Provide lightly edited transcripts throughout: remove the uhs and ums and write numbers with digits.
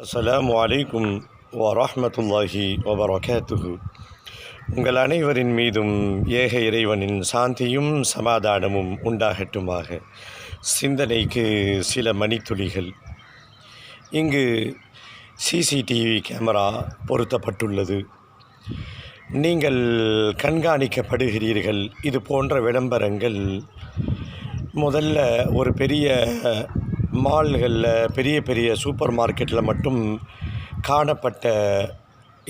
அஸ்ஸலாமு அலைக்கும் வரஹ்மத்துல்லாஹி வபரகாத்துஹு. உங்கள் அனைவரின் மீதும் ஏக இறைவனின் சாந்தியும் சமாதானமும் உண்டாகட்டுமாக. சிந்தனைக்கு சில மணித்துளிகள். இங்கு சிசிடிவி கேமரா பொருத்தப்பட்டுள்ளது. நீங்கள் கண்காணிக்கப்படுகிறீர்கள். இது போன்ற விளம்பரங்கள் முதல்ல ஒரு பெரிய மால்களில், பெரிய பெரிய சூப்பர் மார்க்கெட்டில் மட்டும் காணப்பட்ட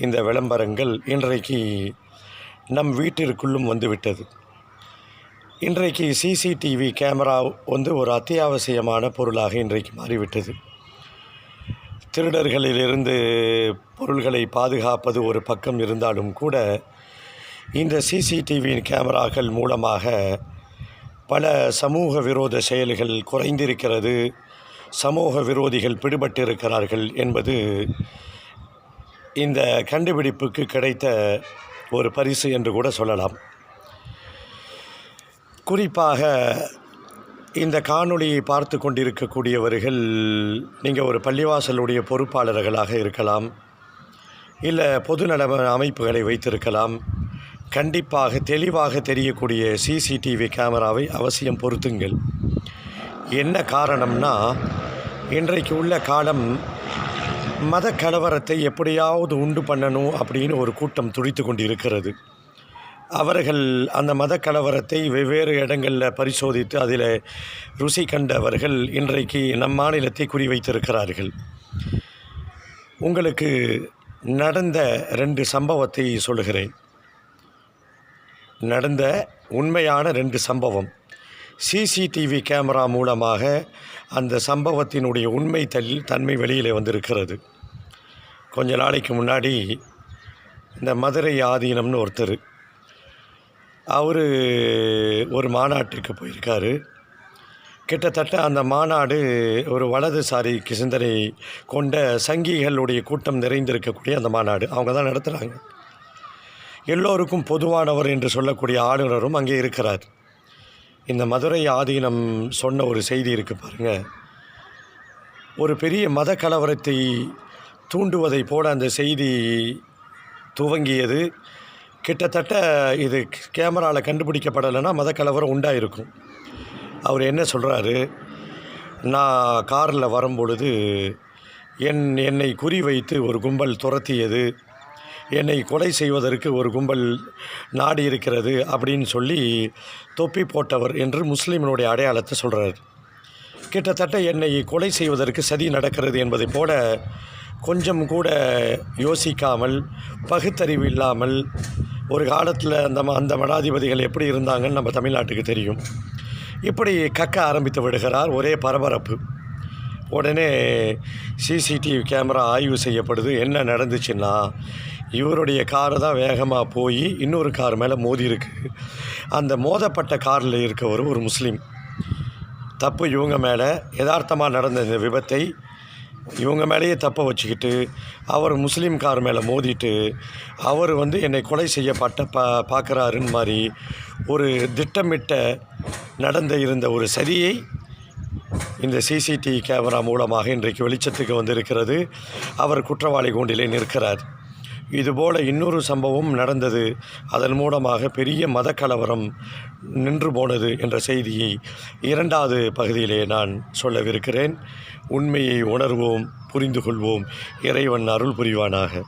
இந்த விளம்பரங்கள் இன்றைக்கு நம் வீட்டிற்குள்ளும் வந்துவிட்டது. இன்றைக்கு சிசிடிவி கேமரா ஒரு அத்தியாவசியமான பொருளாக இன்றைக்கு மாறிவிட்டது. திருடர்களிலிருந்து பொருள்களை பாதுகாப்பது ஒரு பக்கம் இருந்தாலும் கூட, இந்த சிசிடிவி கேமராக்கள் மூலமாக பல சமூக விரோத செயல்கள் குறைந்திருக்கிறது. சமூக விரோதிகள் பிடிபட்டிருக்கிறார்கள் என்பது இந்த கண்டுபிடிப்புக்கு கிடைத்த ஒரு பரிசு என்று கூட சொல்லலாம். குறிப்பாக இந்த காணொளியை பார்த்து கொண்டிருக்கக்கூடியவர்கள், நீங்கள் ஒரு பள்ளிவாசலுடைய பொறுப்பாளர்களாக இருக்கலாம், இல்லை பொதுநல அமைப்புகளை வைத்திருக்கலாம். கண்டிப்பாக தெளிவாக தெரியக்கூடிய சிசிடிவி கேமராவை அவசியம் பொருத்துங்கள். என்ன காரணம்னா, இன்றைக்கு உள்ள காலம் மத கலவரத்தை எப்படியாவது உண்டு பண்ணணும் அப்படின்னு ஒரு கூட்டம் துடித்து கொண்டு இருக்கிறது. அவர்கள் அந்த மத கலவரத்தை வெவ்வேறு இடங்களில் பரிசோதித்து அதில் ருசி கண்டவர்கள் இன்றைக்கு நம் மாநிலத்தை குறிவைத்திருக்கிறார்கள். உங்களுக்கு நடந்த 2 சம்பவத்தை சொல்லுகிறேன். நடந்த உண்மையான 2 சம்பவம். சிசிடிவி கேமரா மூலமாக அந்த சம்பவத்தினுடைய உண்மை தன்மை வெளியில் வந்திருக்கிறது. கொஞ்ச நாளைக்கு முன்னாடி இந்த மதுரை ஆதீனம்னு ஒருத்தர், அவர் ஒரு மாநாட்டுக்கு போயிருக்காரு. கிட்டத்தட்ட அந்த மாநாடு ஒரு வலதுசாரி சிந்தனை கொண்ட சங்கிகளுடைய கூட்டம் நிறைந்திருக்கக்கூடிய அந்த மாநாடு அவங்க தான் நடத்துகிறாங்க. எல்லோருக்கும் பொதுவானவர் என்று சொல்லக்கூடிய ஆளுநரும் அங்கே இருக்கிறார். இந்த மதுரை ஆதீனம் சொன்ன ஒரு செய்தி இருக்குது பாருங்கள். ஒரு பெரிய மத கலவரத்தை தூண்டுவதை போல அந்த செய்தி துவங்கியது. கிட்டத்தட்ட இது கேமராவில் கண்டுபிடிக்கப்படலைன்னா மத கலவரம் உண்டாயிருக்கும். அவர் என்ன சொல்கிறாரு, நான் காரில் வரும்பொழுது என்னை குறிவைத்து ஒரு கும்பல் துரத்தியது, என்னை கொலை செய்வதற்கு ஒரு கும்பல் நாடி இருக்கிறது அப்படின்னு சொல்லி தொப்பி போட்டவர் என்று முஸ்லீமினுடைய அடையாளத்தை சொல்கிறார். கிட்டத்தட்ட என்னை கொலை செய்வதற்கு சதி நடக்கிறது என்பதை போல கொஞ்சம் கூட யோசிக்காமல், பகுத்தறிவு இல்லாமல், ஒரு காலத்தில் அந்த மடாதிபதிகள் எப்படி இருந்தாங்கன்னு நம்ம தமிழ்நாட்டுக்கு தெரியும். இப்படி கக்க ஆரம்பித்து விடுகிறார். ஒரே பரபரப்பு. உடனே சிசிடிவி கேமரா ஆய்வு செய்யப்படுது. என்ன நடந்துச்சுன்னா, இவருடைய காரு தான் வேகமாக போய் இன்னொரு கார் மேலே மோதி இருக்கு. அந்த மோதப்பட்ட காரில் இருக்கவர் ஒரு முஸ்லீம். தப்பு இவங்க மேலே. யதார்த்தமாக நடந்த இந்த விபத்தை இவங்க மேலேயே தப்பை வச்சுக்கிட்டு அவர் முஸ்லீம் கார் மேலே மோதிட்டு அவர் என்னை கொலை செய்யப்பட்ட பார்க்குறாருன்னு மாதிரி ஒரு திட்டமிட்ட இருந்த ஒரு சதியை இந்த சிசிடிவி கேமரா மூலமாக இன்றைக்கு வெளிச்சத்துக்கு வந்திருக்கிறது. அவர் குற்றவாளி கூண்டிலே நிற்கிறார். இதுபோல் இன்னொரு சம்பவம் நடந்தது. அதன் மூலமாக பெரிய மத கலவரம் நின்று போனது என்ற செய்தியை 2வது பகுதியிலே நான் சொல்லவிருக்கிறேன். உண்மையை உணர்வோம், புரிந்து கொள்வோம். இறைவன் அருள் புரிவானாக.